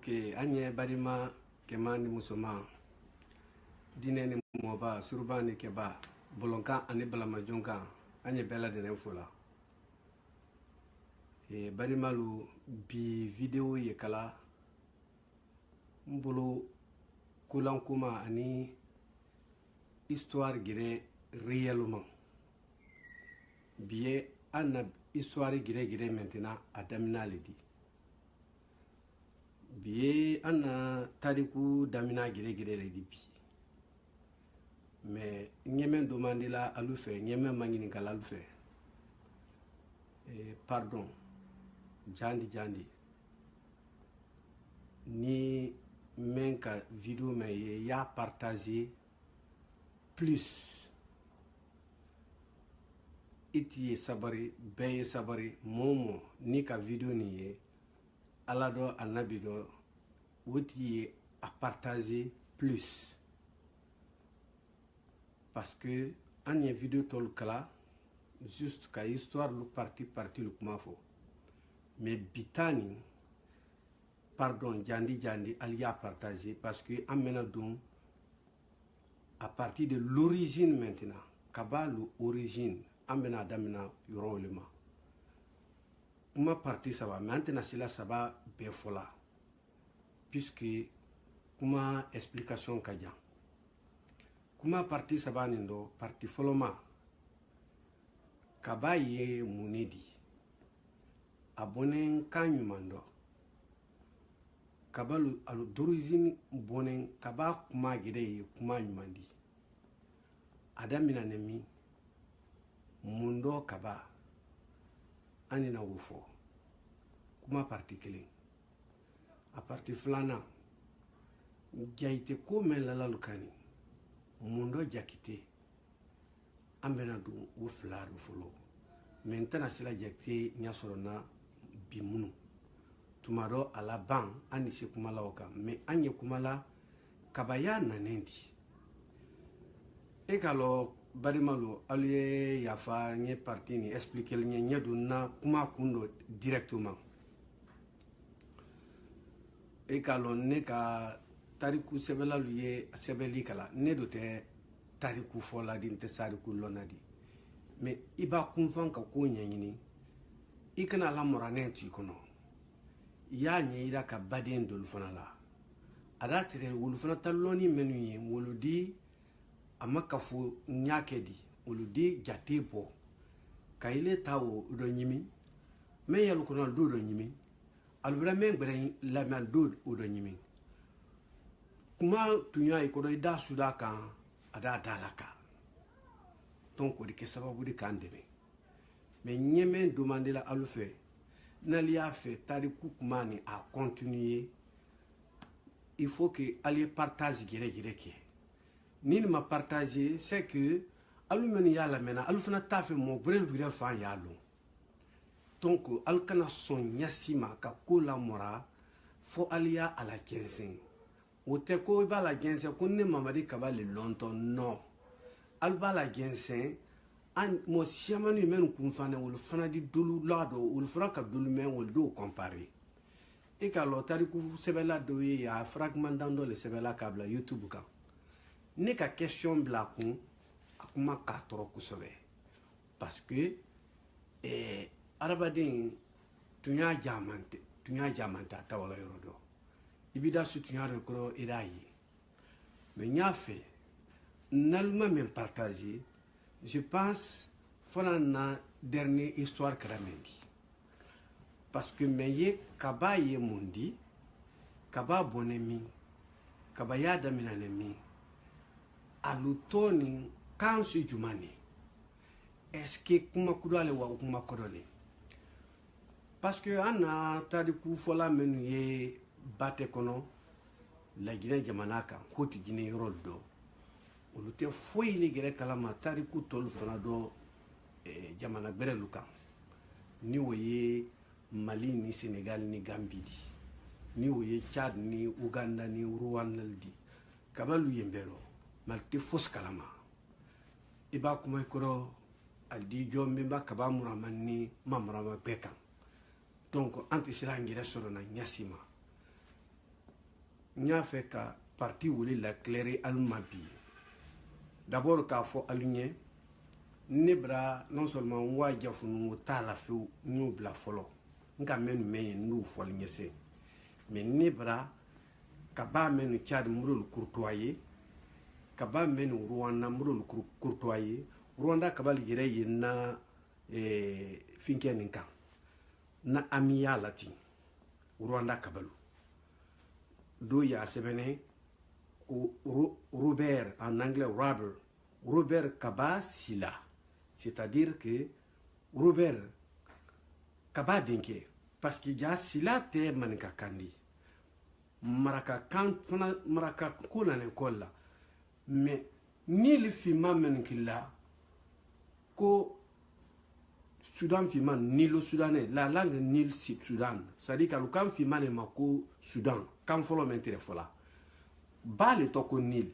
Ok, anye barima kemani musoma dine ni moba suruba ni keba bolonka ani balama jonka anye bela de fola e barima lu bi video ye kala mbolo kulankuma ani histoire gire réellement biye anna histoire gire maintenant adamina le di biye anna tariku damina gire le di bi mais nyeme demande la alu fe nyeme mangini kala alu fe pardon jandi ni men ka vidéo me ya partager plus iti sabari beye sabari momo ni ka vidéo ni ye alado anabido wuti a partager plus parce que anye vidéo tol kala juste ka histoire lu parti lu kuma fo mais bitani pardon jandi ali a partager parce que amena dum à partir de l'origine maintenant kaba l'origine amena damina yorolema kuma parti ça va maintenant cela ça va bien fola puisque kuma explication kaja kuma parti ça va nindo parti foloma kaba ye munedi abonen kanyumando kaba alu d'origine bonen kaba kuma gide kuma nyumandi adamina nemi mundo kaba anina wofo kuma parti kelen a parti flana jaite ko men lalalukani mundo jakite ambena du wo flaru folo maintenant sila jakite nyasorona bimunu tumaro ala ban ani se kumala oka mais anye kumala kabaya nanendi e kalo barimalu aliye yafa nye parti ni expliquer nye nyeduna kuma kundo directement e kalo ne ka tariku sebela luye sebeli kala ne dote tariku fola din te sariku lonadi mais iba kunfan ka ko nyanyini ikana la morane tu kono ya nye ida ka baden dol fana la ada tere wulu fana taloni menu ye woludi amaka fu nyake di woludi jate bo kaile tawo do nyimi me yalu kono do nyimi albra men gbere la man do nyimi kuma tunya ikodo ida suda kan ada dalaka donc ko di ke sababu di kandeme mais nyeme demander la alufe n'ali a fait tariku kumani a continuer il faut que ali partage gire ke ni ma partager c'est que alu men ya la mena alu fana ta fait mo brel bi fa ya lo donc al kana son nyasima ka ko la mora fo alia à la 15 o te ko ba la 15 ko ne mamadi ka ba le longtemps non al ba la 15 an mo siamani men kun fana wol fana di dolu lado wol fana ka dolu men wol do comparer e ka lo tariku sebela do ya fragment dans le sebela kabla youtube ka ne ka question bla kun akuma ka toro kusobe parce que arabadin tunya jamanta tawala yorodo ibida su tunya rekro irayi mais nya fait nalma même partager je pense fona dernière histoire kramendi parce que meye kaba ye mundi kaba bonemi kaba yada minanemi alutoni kansu jumani est-ce que kuma kudale wa kuma kodole parce que ana tariku fola menu ye bate kono la gine jamanaka hoti gine roldo olute foi ni gere kala tariku tol fana do jamana bere luka ni woye Mali ni Sénégal ni Gambie ni woye Tchad ni Uganda ni Rwanda di kabalu yembero malte fos kalama iba kuma ikoro aldi jombi ba kabamura manni mamrama bekan donc anti sila ngira soro na nyasima n y'a fɛ ka parti wele la claire alu ma bi d'abord k'a fɔ alu ɲɛ ne bara non seulement n wa jafunu o t'a la fewu n y'o bila fɔlɔ n ka mɛn mɛn ye n y'o fɔli ɲɛsɛ mais ne bara ka b'a mɛn Tchad n b'olu courtoyer ka b'a mɛn Rwanda n b'olu courtoyer Rwanda kabali yɛrɛ ye na finkɛ nin kan na amiya la ten Rwanda kabalu do y'a sɛbɛnɛ ko Robert en anglais Robert Kaba Sila, c'est-à-dire que Robert Kaba denke parce que ja Sila te manika kandi maraka kan fana maraka ko na l'école là mais ni le fima menkilla ko Soudan fima Nilo Soudanais la langue Nil Soudan c'est-à-dire que quand fima ne mako Soudan quand folo mentere fola ba le toko Nil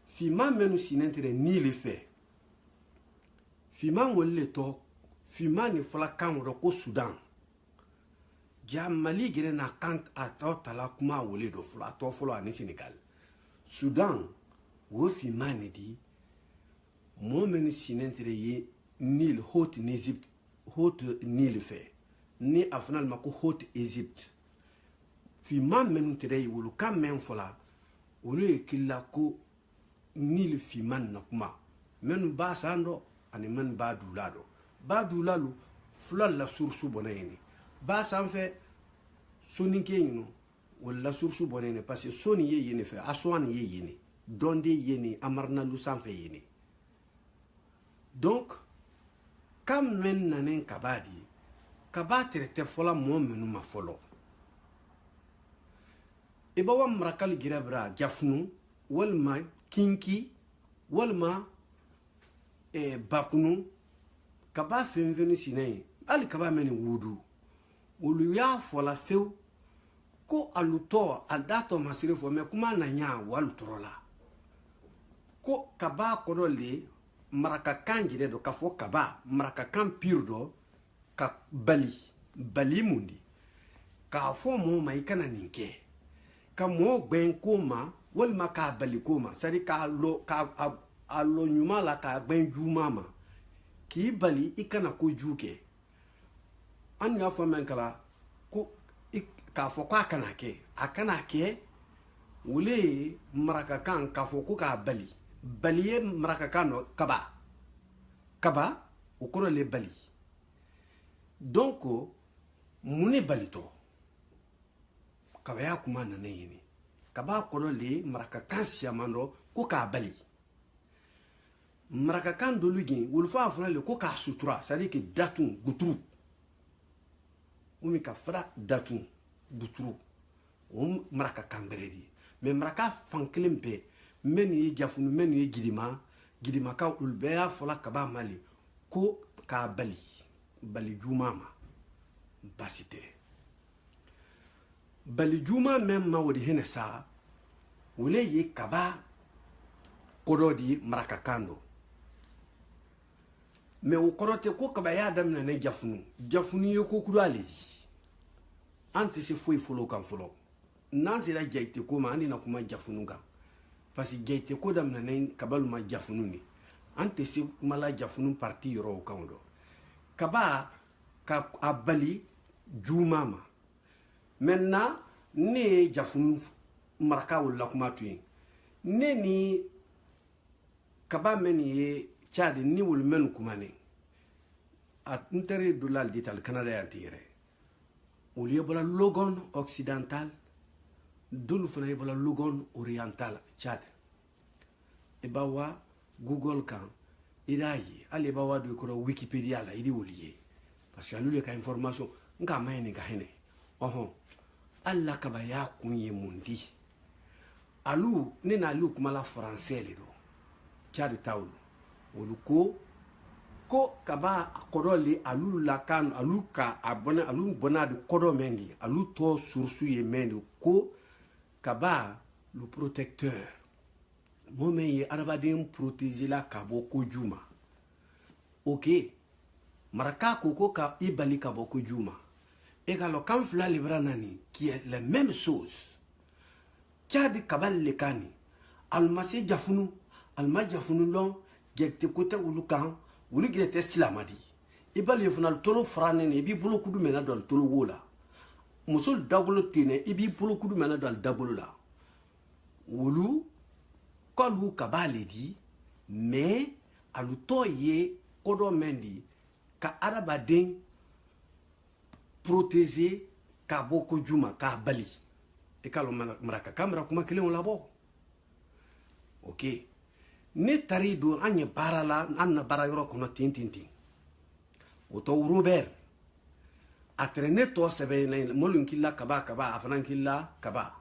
fima menu sinentere Nil fait fima wolle to fima ne fola kan ro ko Soudan ja Mali gere na kant a to tala kuma wole do fola to folo ani Sénégal Soudan wo fima ne di mo menu sinentere ye Nil haute Égypte haute Nil fait ni a finalement ko haute Égypte fi ma menu tere wulu ka men fola wulu killa ko Nil fi man na kuma menu ba sando ani men ba dulalo fulal la source bonayni ba san fait soninke yino wala source bonayni parce que soni ye yene fait aswan ye yene donde yene amarna lu san fait yene donc kam men nanen kabadi kaba tere fola mo menu ma folo e ba wa marakal girabra jafnu walma kinki walma bakunu kaba fenvenu sinay ali kaba meni wudu ulu ya fola few ko aluto aldato masire fo me kuma na nya walu torola ko kaba kodole maraka kanjire do ka fo kaba maraka kan pirdo ka bali mundi ka fo mo mai kana ninke ka mo gben koma wal maka bali koma sari ka lo ka alo nyuma la ka gben juma ma ki bali ikana ko juke an ya fo men kala ko ka fo ka kana ke akana ke wule maraka kan ka fo ko ka baliye maraka kano kaba ukoro le bali donc mune balito kaba ya kuma na yini kaba koro le maraka kan siamando ko ka bali maraka kan do lugi wulfa afuna le ko ka sutura c'est-à-dire que datun gutru umi ka fra datun gutru maraka kan beredi mais maraka fanklempe meni jafunu meni gidima ka ulbeya fola kaba mali ko ka bali juma ma basite bali juma même ma wodi hene sa wole ye kaba kododi maraka kando me o korote ko kaba ya dam na ne jafunu ye ko kudale anti se foi folo kan folo nanzi la jaite ko ma andi na kuma jafunu ga parce que jaite ko dam na ne kabalu ma jafunu ni ante se mala jafunu parti yoro kando kaba ka abali juma ma maintenant ne jafunu maraka wala kuma tuin ne ni kaba meni ye Tchad ni wul men kumane a intérêt de l'aldital Canada ya tire au lieu de la logon occidental dul fana bala logon oriental Tchad e bawa Google kan irayi ale bawa do ko Wikipedia la idi woliye parce que alu ka information nga mayni ga hene oho alla kaba ya kunye mundi alu ni na alu kuma la français le do Tchad tawlu oluko ko kaba kodoli alu la kan alu ka abona alu bona de kodo mendi alu to source ye mendi ko kaba le protecteur momen ye arabadin protéger la kabo ko juma ok maraka ko ka ibali kabo ko juma et alors quand fla libra nani qui est la même chose Tchad kabal le kani almase jafunu alma jafunu lon gekte kote ulukan ulu gete silamadi ibal yefunal tolo frane ne bi bolo kudu mena dal tolo wola musul dabolo tine ibi bolo kudu mena dal dabolo la ulu kalu kabale di mais alu toye kodo mendi ka arabaden protéger ka boko juma ka bali e kalo maraka kamera kuma kelen labo ok ne tari do anye barala anna bara yoro kono tintintin oto Robert atrene to sebe na molun killa kaba afanan killa kaba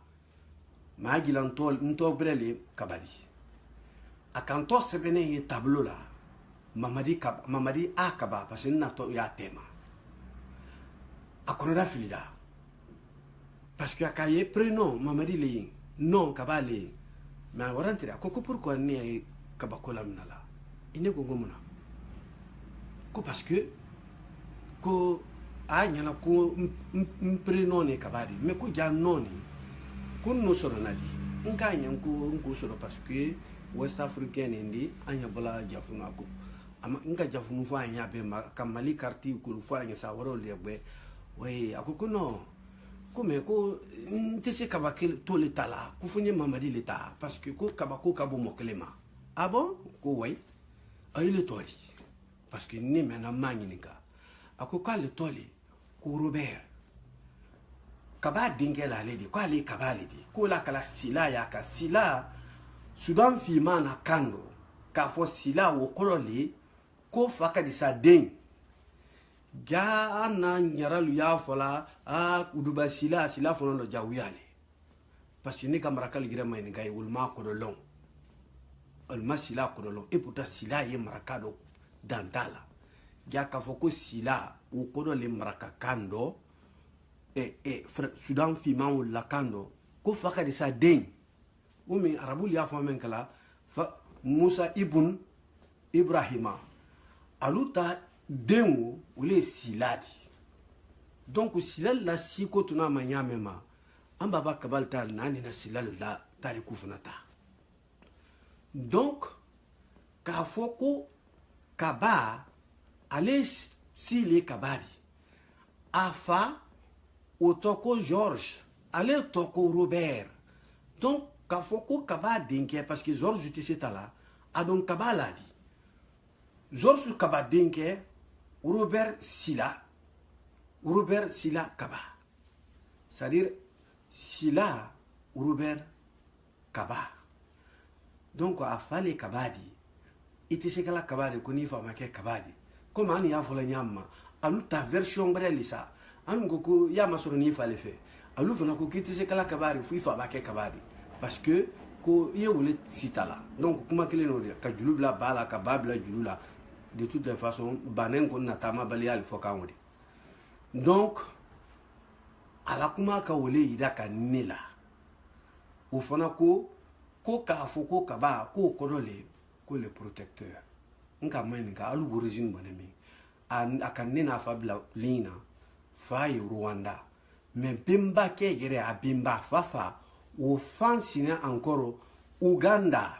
ma gilan to nto brele kabali akanto sebe ne tableau la mamadi akaba parce que na to ya tema akonoda filida parce que akaye prénom mamadi le non kabale mais warantira koko pourquoi ni kabakola minala ine ko ngomuna ko parce que ko anyana ko prénom ne kabadi mais ko ja noni ko no soro nadi nka nyanko soro parce que West Africain indi anya bala jafuna ko ama nka jafunu fa anya be kamali karti ko fa anya sa waro lebe we akoko no comme ko ntese kabakele to l'état là ko fonye mamadi l'état parce que ko kabako kabo mokelema ah bon ko way ay le tori parce que ni mena magnika ako ka le toli ko Robert kaba dingela ledi ko ali kabali di ko la kala sila ya ka sila Sudan fi mana kando ka fo sila wo koroli ko faka di sa ding ja na nyaralu ya fola uduba sila fono lo jawiyale parce que ni kamara kal gira may ni gay wul ma ko do long al masila ko do long et pourtant sila ye marakado dantala ja ka foko sila o ko do le maraka kando Sudan fi man wala kando ko faka di sa ding umi arabul ya fo men kala fa Musa ibn Ibrahima aluta dengo ule siladi donc silal la siko tuna manyamema amba ba kabal tal nani na silal la tariku funata donc ka foko kaba ale sile kabadi afa otoko George ale toko Robert donc ka foko kaba denke parce que George utise tala adon kaba ladi George kaba denke Robert Sila Kaba. C'est-à-dire Sila Robert Kaba. Donc a fallait Kabadi. Iti se kala Kabadi koni fa make Kabadi. Comme an ya fola nyama, alu ta version brele sa. An ko ya masoro ni fa le fait. Alu fana ko kiti se kala Kabadi fu fa make Kabadi parce que ko ye wole sitala. Donc kuma kele no ka julubla bala ka babla julula. De toutes les façons, banen kon natama bali al fokanwodi. Donc, ala kuma ka wole ida ka nela. O fana ko ka foko ka ba ko kodole ko le protecteur. Nka mani ka alu origine bonemi. Aka nena fabla lina fa Rwanda. Mais bimba ke gere a bimba fafa o fansine encore Uganda.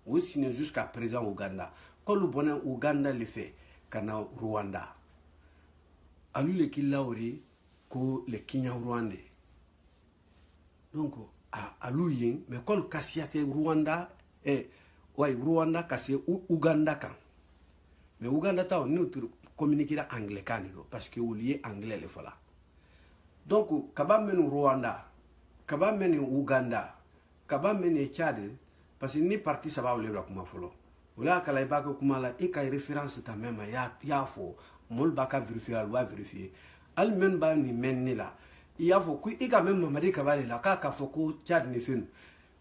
Ou sinon jusqu'à présent Uganda. Quand le bonheur Ouganda le fait, kana Rwanda. Alu le kilaori ko le Kenya Rwandais. Donc alu yin mais quand kasiate Rwanda Rwanda kase Uganda kan. Mais Uganda ta on communiquer anglais kanilo parce que au lié anglais le fala. Donc kaba menu Rwanda, kaba menu Uganda, kaba menu Tchad parce que ni parti ça va le kuma folo. Ola kala ibaka kumala e kay référence ta même ya fo mol baka vérifier la loi vérifier al men ba ni menni la ya fo ku e ka même mamadi kabale la ka fo ko Tchad ni fin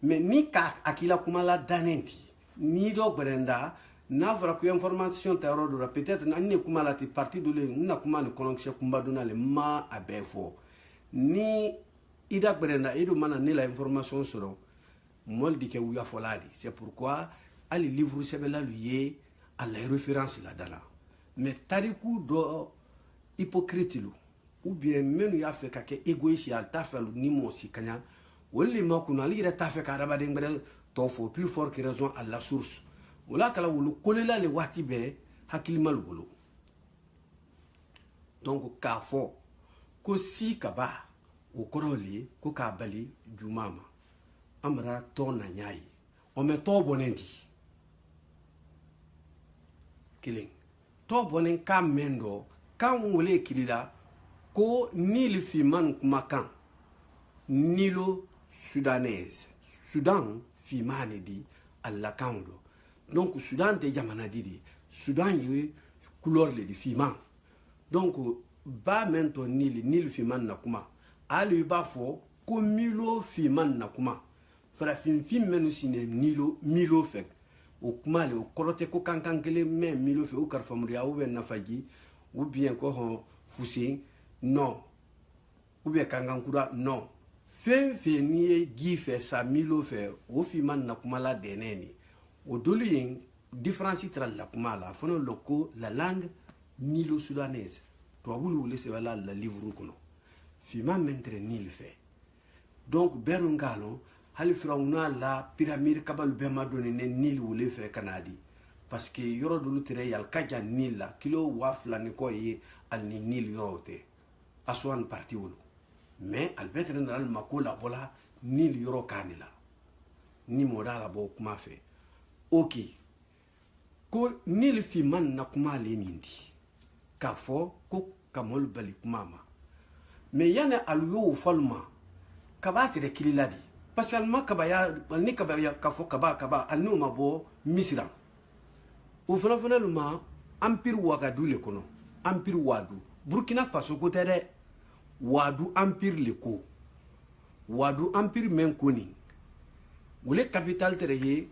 mais ni ka akila kumala danenti ni do brenda na fara ku information ta ro do peut-être na ni kumala ti parti do le na kuma ni connexion kumba do na le ma abefo ni ida brenda edo mana ni la information soro mol di ke wuya foladi c'est pourquoi ali livre sebela lui à la référence là-dedans. Mais tariku do hypocrite ou bien même il a fait quelque égoïste il t'a fait ni mo si kanya woli ma kuna ali ta fe ka araba de ngere to fo plus fort que raison à la source wala kala wulu kolela le wati be hakili mal bulu donc ka fo ko si kaba o koroli ko ka bali jumama amra to na nyai o me to bonendi killing to bonen ka mendo kan wole kilila ko nil fi man kumakan nilo sudanaise Sudan fi mane di alla kando donc Sudan te jamana di Sudan yi couleur le di fi man donc ba mento nil fi man na kuma ali ba fo ko milo fi man na kuma fara fin menu sine milo fek o kuma le o korote ko kankan kele men milo fe o karfamria ou ben nafaji ou bien ko ho fusi non ou bien kankan kura non fen ni gi fe sa milo fe o fi man na kuma la deneni o doli différence tra la kuma la fono loko la langue milo soudanaise to bulu le se wala la livre kono fi man mentre nil fe donc berungalo hali firawuna la pyramide kabal bema doni ne nil wule fe kanadi parce que yoro dulu tere yal kaja nil la kilo wafla ne ko yi al ni nil yorote aswan parti wulu mais albetre ndal makola bola nil yoro kanila ni modala bo kuma fe ok ko nil fi man na kuma le nindi ka fo ko kamol bali kuma ma mais yana alyo falma kabati de kililadi parce que alma kabaya ni kabaya ka fo kaba anu mabo misra o fana luma empire wagadu le kono empire wadu burkina faso ko tere wadu empire le ko wadu empire men koni wule capital tere ye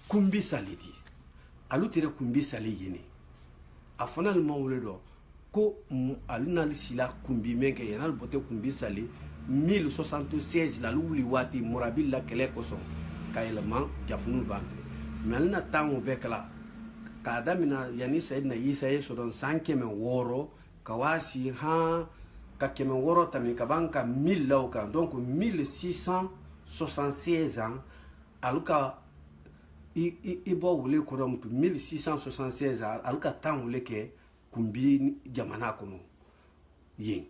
kumbi salidi alu tere kumbi sali yini afana luma wule do ko aluna sila kumbi men ke yanal bote kumbi sali 1076 la luli wati murabil la kele koso kayelma jafunu vanfe melna tango bekala kadamina yani sayidna isa yeso don 5 woro kawasi ha ka keme woro tami kabanka 1000 lauka donc 1676 ans aluka ibo wule ko mutu 1676 ans aluka tango leke kumbi jamana kono yin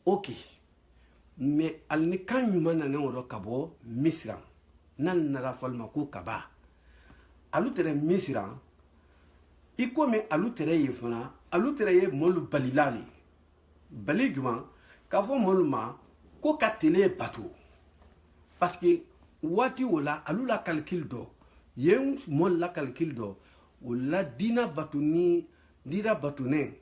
ok mais al ni kan yumana ne woro kabo misra nan nara falma ko kaba alutere misra ikome alutere yefana alutere ye molu balilali baliguma kavo molma ko katele bateau parce que wati wala alula calcul do yen mol la calcul do wala dina batuni dira batune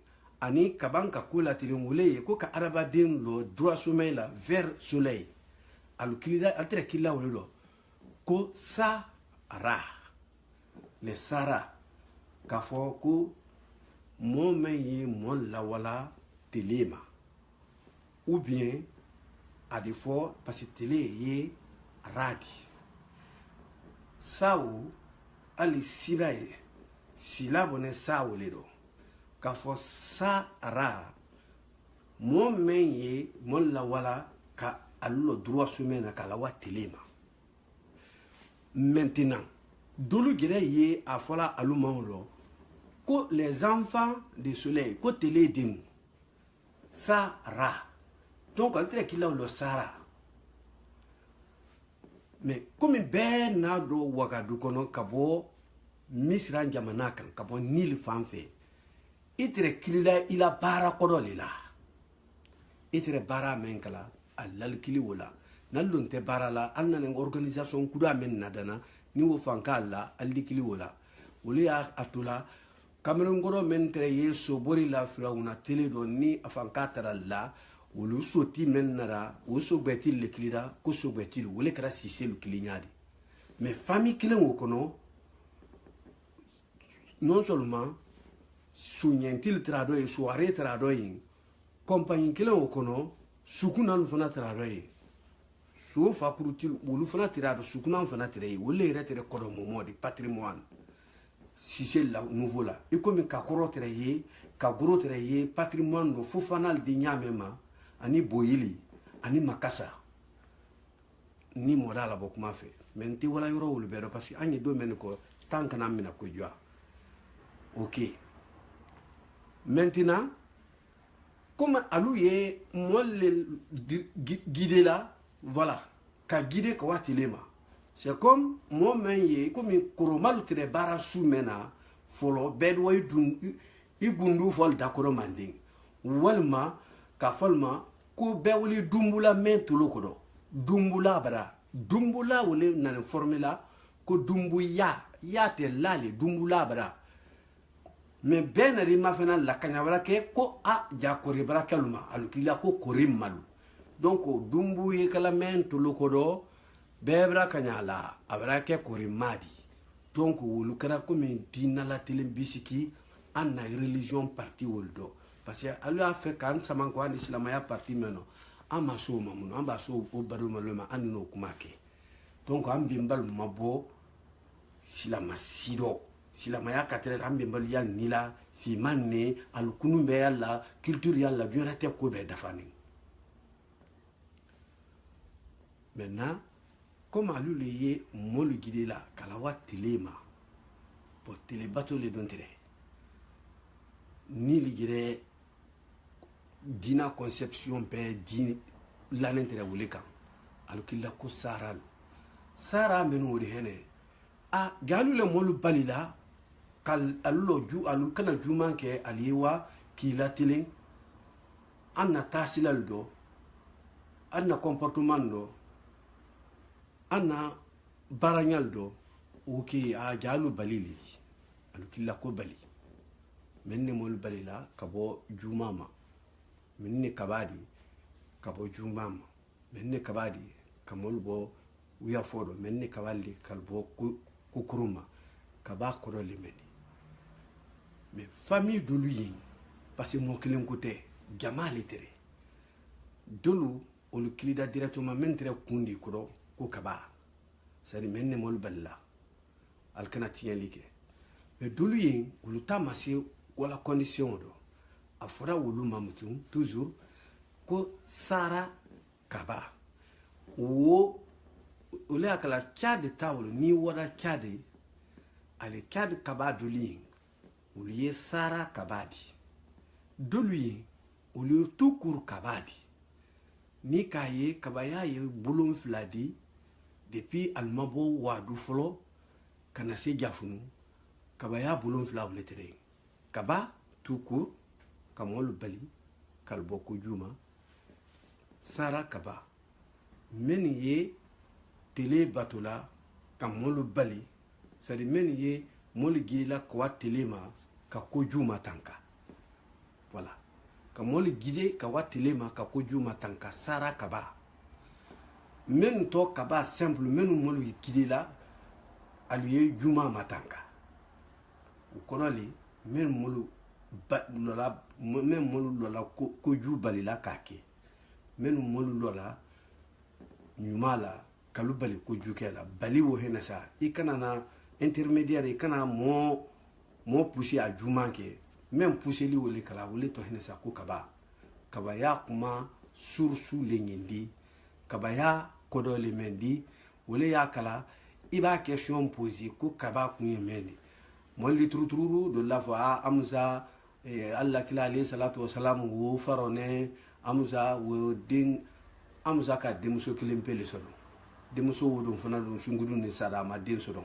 ani kabanka kula tirimule ko ka araba den lo droit sommeil la vers soleil alu kilida atre kila wolo ko sa ra le sara ka fo ko mo meyi mo la wala telema ou bien à des fois parce que télé yi radi sawu ali silaye silabo ne sawu le do ka fo sa ra mo menye mo la wala ka allo droit semaine ka la wa telema maintenant dolu gere ye a fola alumawlo ko les enfants du soleil ko télé dim sa ra donc entre qu'il a le sara mais comme ben na do wagadu kono kabo misra jamana kan kabo nil fanfe itre kilila ila bara kodolila itre bara menkala alal kili wala nalunte bara la anna ne organisation kuda men nadana ni wo fankala allikili wala wuli atula Cameroun goro mentre yeso bori la firawuna tele do ni afankatara la wulu soti mennara woso betil le klida ko so betil wole kara sise lu klinyadi mais famille kilen wokono non seulement sunyentil trado e soirée trado yin compagnie kilen wokono sukuna nu fana trado yin so fa kurutil wulu fana trado sukuna fana trado wole retere kodo momo di patrimoine si c'est la nouveau là et comme ka koro treye ka goro treye patrimoine no fofanal di nyamema ani boyili ani makasa ni mɔda la bɔ kuma fɛ mɛ n tɛ wala yɔrɔ wolo bɛɛ dɔn parce que an ye don mɛn kɔ tan kana minɛ ko jɔ ok maintenant comme alu ye mɔle guider la voilà ka guider ka waati le ma c'est comme mɔ mɛn ye comme koromalu tere baara su mɛn na fɔlɔ bɛɛ dɔ i gundu fɔli dakɔrɔ manden walima ka fɔli ma ko bɛɛ wuli dumbula mɛn tolo kɔrɔ dumbula bara dumbula wole nani formula ko dumbuya ya te lale dumbula bara mais bɛɛ nari ma fana la kanyabara ke ko a ja kori bara kaluma alukila ko kori malu donc dumbu ye kala mɛn tolo kɔrɔ bɛɛ bara kanyala abara ke kori madi donc wolu kara comme dinala telen bisiki an na religion parti woldo parce que alu a fait kan saman ko an islamaya parti meno an ma so mamuno an ba so o baro maloma an no kuma ke donc an bimbal mabo silama sido silamaya katre an bimbal yal nila fi manne al kunumbe yalla culture yalla violate ko be dafani maintenant comme alu le ye molu guide la kala wa telema pour tele bateau le dontere ni ligere dina conception be din l'intérêt wuli kan alukilla ko sara menu wori hene a galu le molu balila kal alulo ju alu kana juman ke aliwa kila tilin anna tasilal do anna comportement do anna baranyal do uki a galu balili alukilla ko bali menni molu balila kabo jumama menni kabadi kabo jumama menni kabadi kamol bo uya fodo menni kabali kalbo kukuruma kaba koro le meni mais famille dolu yin parce que mon kilen côté jama litere dolu o le kilida directement mentre kundi koro ko kaba c'est menni molu balla alkana tienlike mais dolu yin o le tamasi wala condition do a fora wolu mamutum toujours ko sara kaba wo ole akala chade tawlo ni wada chade ale chade kaba doli uliye sara kabadi doli uliye tukur kabadi ni kaye kabaya ye bulum fladi depuis almabo wadu folo kana se jafunu kabaya bulum fla vletere kaba tukur kamol bali kalbo ko juma sara kaba men ye tele batula kamol bali sari men ye mol gila kwa telema ka ko juma tanka voilà kamol gide ka wa telema ka ko juma tanka sara kaba men to kaba simple men mol gide la aliye juma matanka ukonali men molu lola men molu lola ko ju balila kake men molu lola nyumala kalu bali ko ju kela bali wo henasa ikana na intermédiaire ikana mo pousser a jumanke même pousser li wole kala wole to henasa ko kaba ya kuma sursu lenyindi kaba ya kodo le mendi wole ya kala iba question poser ko kaba kunye mendi molli turuturu do la fa amza Allah kila alayhi salatu wasalam wo farone amza wo din amza ka demuso kilimpele sodo demuso wo don fana don sungudu ni sadama den sodo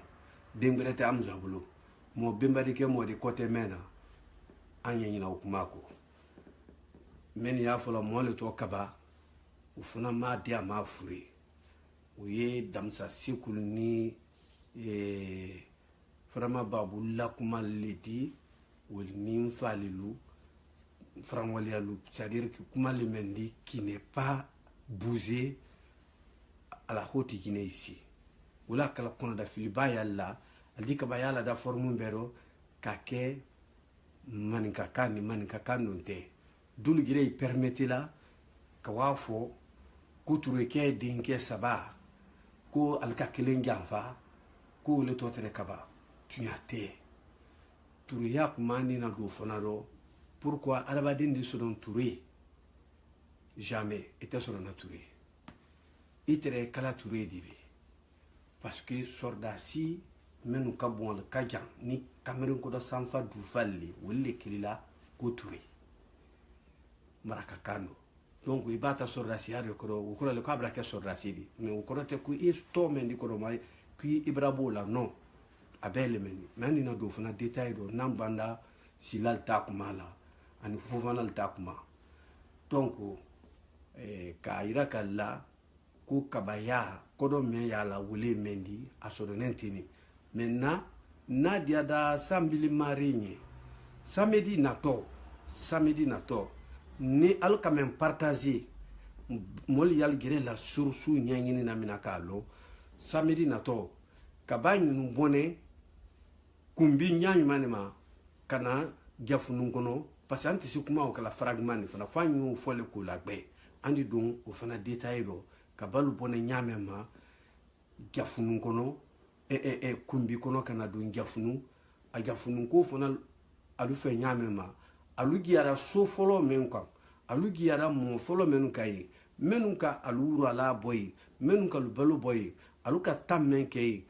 dembrete amza bulo mo bembadi ke mo de côté mena anya nyina okumako men ya fola mo le to kaba ufuna ma dia ma furi uye damsa sikul ni frama babu lakuma ledi wal nim falilu framwalialu c'est-à-dire que kuma le mendi qui n'est pas bougé à la haute Guinée ici wala kala kono da filiba yalla aldi ka bayala da formu mbero kake maninka kan nonte dulu gire permettre la ka wafo kuturu ke dinke saba ko alka kelen janfa ko le totere kaba tunyate turu ya kumani na do fonaro pourquoi arabadin de son touré jamais était sur na touré itere kala ture dibi parce que sordasi menu ka bon le kajan ni Cameroun ko do sanfa du falli wolle kilila ko ture maraka kando donc ibata sordasi ari ko le kabra ke sordasi di mais ko te ku isto men di ko mai ku ibrabola non abele meni mani na do fana detail do nambanda silal takmala ani fufanal takma donc ka ira kala ku kabaya kodo men yala wule mendi asodo nentini maintenant na dia da sambili marinye samedi nato ni al quand même partager mol yal gire la sursu nyangini na minakalo samedi nato kabany nu bone kumbi nyanyu manema kana jafunu kono parce que anti sukuma o kala fragment fana fanyu fole ko la gbe andi dum o fana detail do kabalu bone nyamema jafunu kono kumbi kono kana do jafunu a jafunu ko fana alu fe nyamema alu giara so folo men ko alu giara mo folo men kay menunka alu ala boy menunka lu balu boy alu ka tamen kay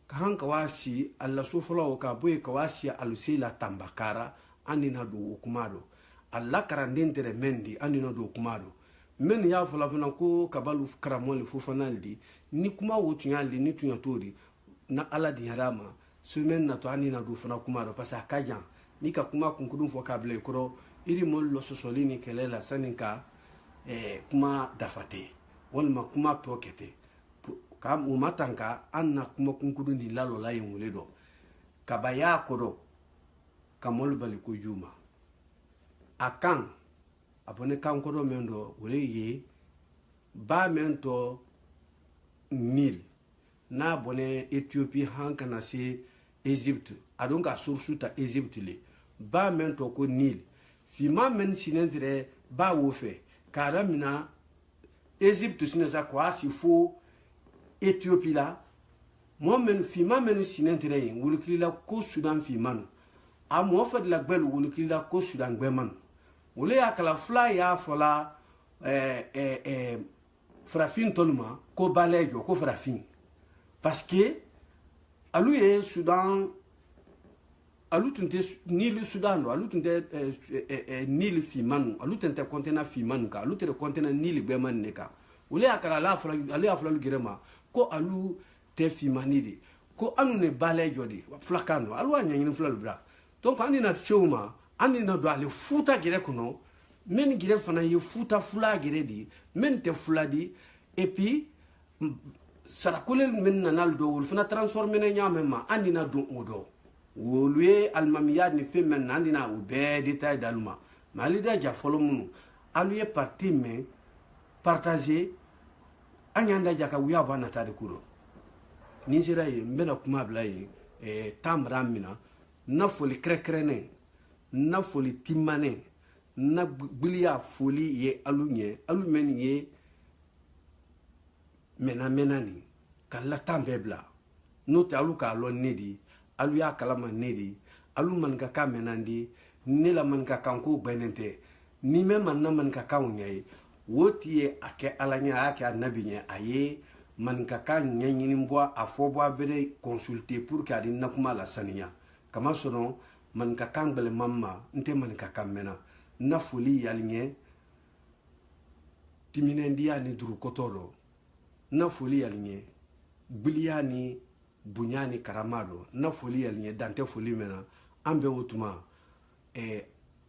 kan kawasi alla so folo ka boy kawasi alu sila tambakara andina do kumado alla karandentere mendi andina do kumado men ya fola fana ko kabalu karamol fufanaldi ni kuma wotunyaldi ni tunyatori na ala di harama sumen na to andina do fana kumado pasa kajan ni ka kuma kunkudun fo kable koro iri mol lo sosolini kelela saninka kuma dafate walma kuma tokete kam umatanka anna kuma kunkudun ni lalo la yumuledo kabaya kodo kamol bali ko juma akan abone kan kodo mendo wole ye ba mento nil na bone Ethiopie hankana se Egypte adonka sursuta Egypte le ba mento ko nil fima men sinentre ba wofe karamina Egypte sinesa kwa si fo Ethiopie la mo men fima men sinentre yin wulukila ko Sudan fimanu a mo fa de la gbel wulukila ko Sudan gbeman wole akala fly ya fola frafin tolma ko balejo ko frafin parce que aluye Sudan alutunte Nil Sudan do alutunte Nil fimanu alutunte container fimanu ka alutunte container Nil gbeman ne ka wole akala la fola ali afla lu girema ko alu te fimanidi ko anu ne balejo di flakano alu anya nyini fla lubra donc andi na choma andi na do ale futa gire kono men gire fana ye futa fula gire di men te fula di et puis sarakole men nanal do wol fana transformer na nyamema andi na do odo wolwe almamiyad ni fe men andi na be détail daluma malida ja folomunu aluye parti men partager anyanda jaka wiya bana tade kuro ni sira ye mbena kuma blay tamramina na foli krekrene na foli timane na gbilia foli ye alumen ye menani kala tambebla no te alu ka lo nedi alu ya kala man nedi alu man ka kamenandi ni la man ka kanko benente ni me man na man ka kawnyai woti ake alanya ake annabinya aye man ka kan nyanyini mbwa afobwa bere consulter pour ka di nakuma la saniya kama sono man ka kan bele mamma nte man ka kamena na foli yalinye timinendi ni duru kotoro na foli yalinye buliani bunyani karamado na foli yalinye dante foli mena ambe wotuma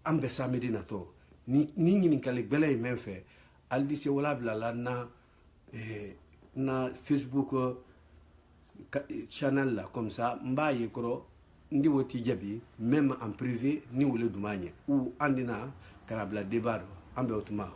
ambe samedi na to ni nyini kale bele menfe aldi se wala blala na Facebook channel là comme ça mba yekro ndi woti jabi même en privé ni wole dumanye ou andina karabla débat ambe otuma